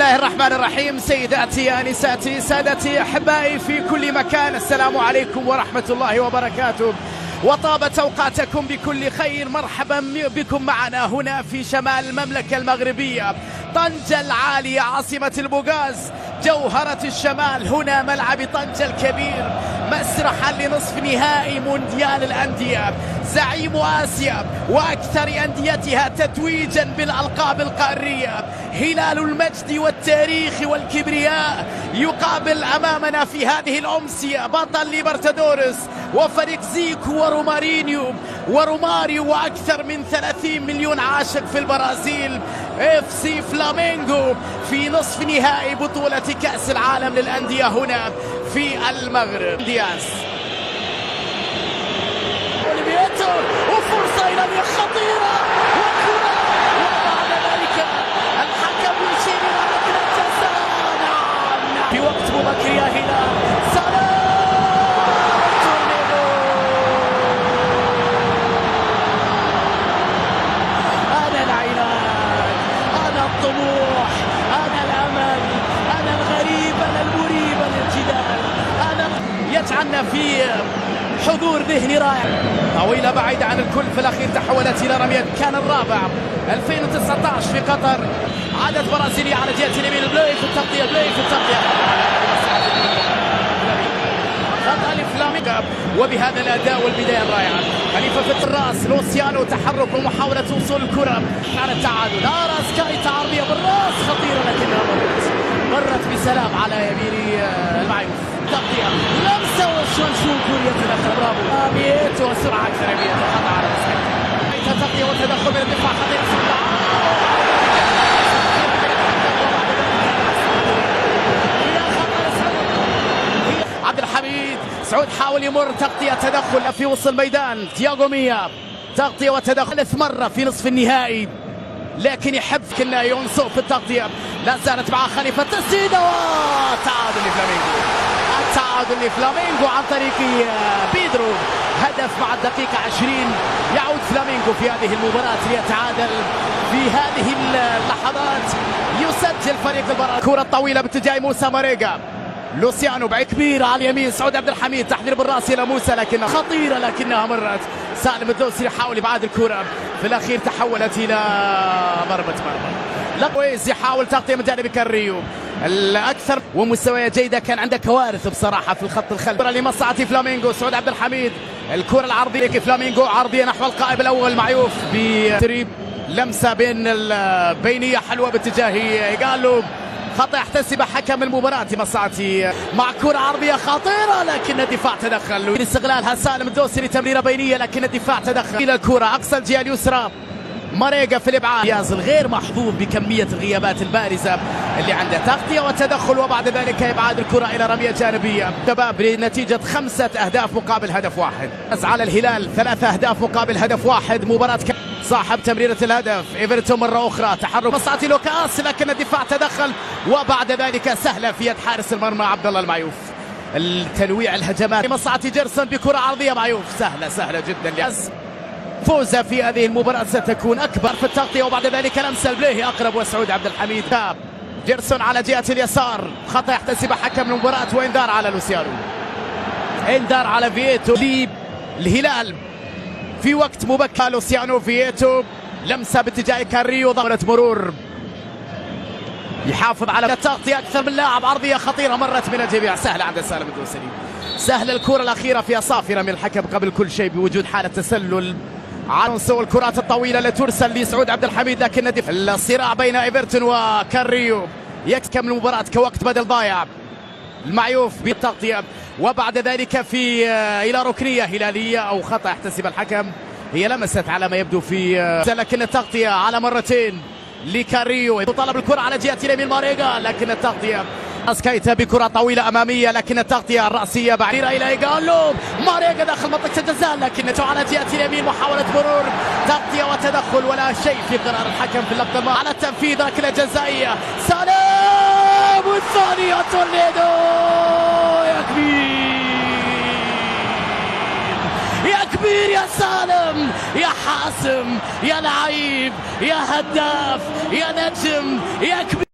الله الرحمن الرحيم. سيداتي انساتي سادتي احبائي في كل مكان، السلام عليكم ورحمه الله وبركاته، وطابت اوقاتكم بكل خير. مرحبا بكم معنا هنا في شمال المملكه المغربيه، طنجة العاليه عاصمه البوغاز، جوهره الشمال. هنا ملعب طنجة الكبير، مسرحا لنصف نهائي مونديال الانديه، زعيم اسيا واكثر انديتها تتويجا بالالقاب القاريه. هلال المجد والتاريخ والكبرياء يقابل امامنا في هذه الامسيه بطل ليبرتادورس وفريق زيكو وروماريو واكثر من 30 مليون عاشق في البرازيل. اف سي فلامينغو في نصف نهائي بطوله كاس العالم للانديه هنا في المغرب. دياز وفرصه الى خطيره وكره، وبعد ذلك الحكم يشير الى ركله جزاء. نعم في وقت مبكر يا هلال. انا العناد، انا الطموح، انا الامل، انا الغريب، انا المريب، انا الجدال، انا يجعلنا في حضور ذهني رائع. طويلة بعيدة عن الكل، في الأخير تحولت إلى رمية. كان الرابع 2019 في قطر. عادت برازيلية على جهة اليمين، بلاي في التغطية، بلاي في التغطية، خطأ لفلامينغو. وبهذا الأداء والبداية الرائعة، خليفة في الراس، لوسيانو تحرك ومحاولة وصول الكرة على التعادل. أراس كايتا عرضية بالراس خطيرة لكنها مرت بسلام على يمين المعيوف. تغطية لمسة وشونشونكو يتدخل، برافو بيتو وسرعة أكثر. بيتو خطأ على مسكين، تغطية وتدخل من الدفاع خطير. عبد الحميد سعود حاول يمر، تغطية تدخل في وسط الميدان. تياغو ميا تغطية وتدخل ثالث مرة في نصف النهائي، لكن يحب كنا يونسو في التغطية. لا زالت مع خليفة، تسديدة وتعادل لفلامينغو. التعادل لفلامينغو عن طريق بيدرو، هدف مع الدقيقة 20. يعود فلامينغو في هذه المباراة ليتعادل. في هذه اللحظات يسجل فريق البرازيل. كرة طويلة باتجاه موسى ماريغا، لوسيانو بعيد كبير على اليمين، سعود عبد الحميد تحضير بالراس الى موسى لكنها خطيرة لكنها مرت. سالم الدوسري يحاول يبعد الكرة، في الاخير تحولت الى ضربة مرمى. لويز يحاول تغطية من جانب كاريو الاكثر ومستويات جيدة، كان عنده كوارث بصراحة في الخط الخلفي. لمصلحة فلامينغو، سعود عبد الحميد الكرة العرضية، فلامينغو عرضية نحو القائم الاول معيوف بتريب، لمسة بين البينية حلوة باتجاه إيغالو. خطأ يحتسب حكم المباراة مصلحتي مع كرة عرضية خطيرة لكن الدفاع تدخل. استغلالها سالم الدوسري، تمريرة بينية لكن الدفاع تدخل إلى الكرة أقصى الجهة اليسرى. ماريغا في الابعاد، ياز الغير محظوظ بكميه الغيابات البارزه اللي عنده. تغطيه وتدخل وبعد ذلك ابعاد الكره الى رميه جانبيه. شباب بنتيجه 5 أهداف مقابل هدف واحد. على الهلال 3 أهداف مقابل هدف واحد. مباراه صاحب تمريره الهدف ايفرتون مره اخرى، تحرك مصلحة لوكاس لكن الدفاع تدخل وبعد ذلك سهله في يد حارس المرمى عبد الله المعيوف. التنويع الهجمات مصلحة جيرسون بكره عرضيه معيوف، سهله جدا. فوزه في هذه المباراة ستكون أكبر في التغطية وبعد ذلك لمسة البليهي أقرب وسعود عبد الحميد. جيرسون على جهة اليسار، خطأ يحتسب حكم المباراة وإنذار على لوسيانو، إنذار على فييتو للهلال في وقت مبكر. لوسيانو فييتو لمسة باتجاه كاريو، ضربة مرور يحافظ على التغطية أكثر من لاعب. عرضية خطيرة مرت من الجميع، سهلة عند سالم الدوسري، سهل. الكرة الأخيرة فيها صافرة من الحكم قبل كل شيء بوجود حالة تسلل. عنصر الكرات الطويلة التي ترسل لسعود عبد الحميد لكن الصراع بين ايفرتون وكاريو يكمل المباراة كوقت بدل ضايع. المعيوف بالتغطية وبعد ذلك في الى ركنية هلالية او خطأ يحتسب الحكم. هي لمست على ما يبدو في لكن التغطية على مرتين لكاريو. طلب الكرة على جهة اليمين ماريغا لكن التغطية كايتا بكرة طويلة أمامية لكن التغطية الرأسية بعيرة إلى إيغالو. ماريغا داخل منطقة الجزاء لكنه على جهة اليمين، محاولة مرور، تغطية وتدخل ولا شيء في قرار الحكم في اللقطة على التنفيذ. ركلة جزائية سلام والثانية توليدو. يا كبير يا كبير يا سالم يا حاسم يا لعيب يا هداف يا نجم يا كبير.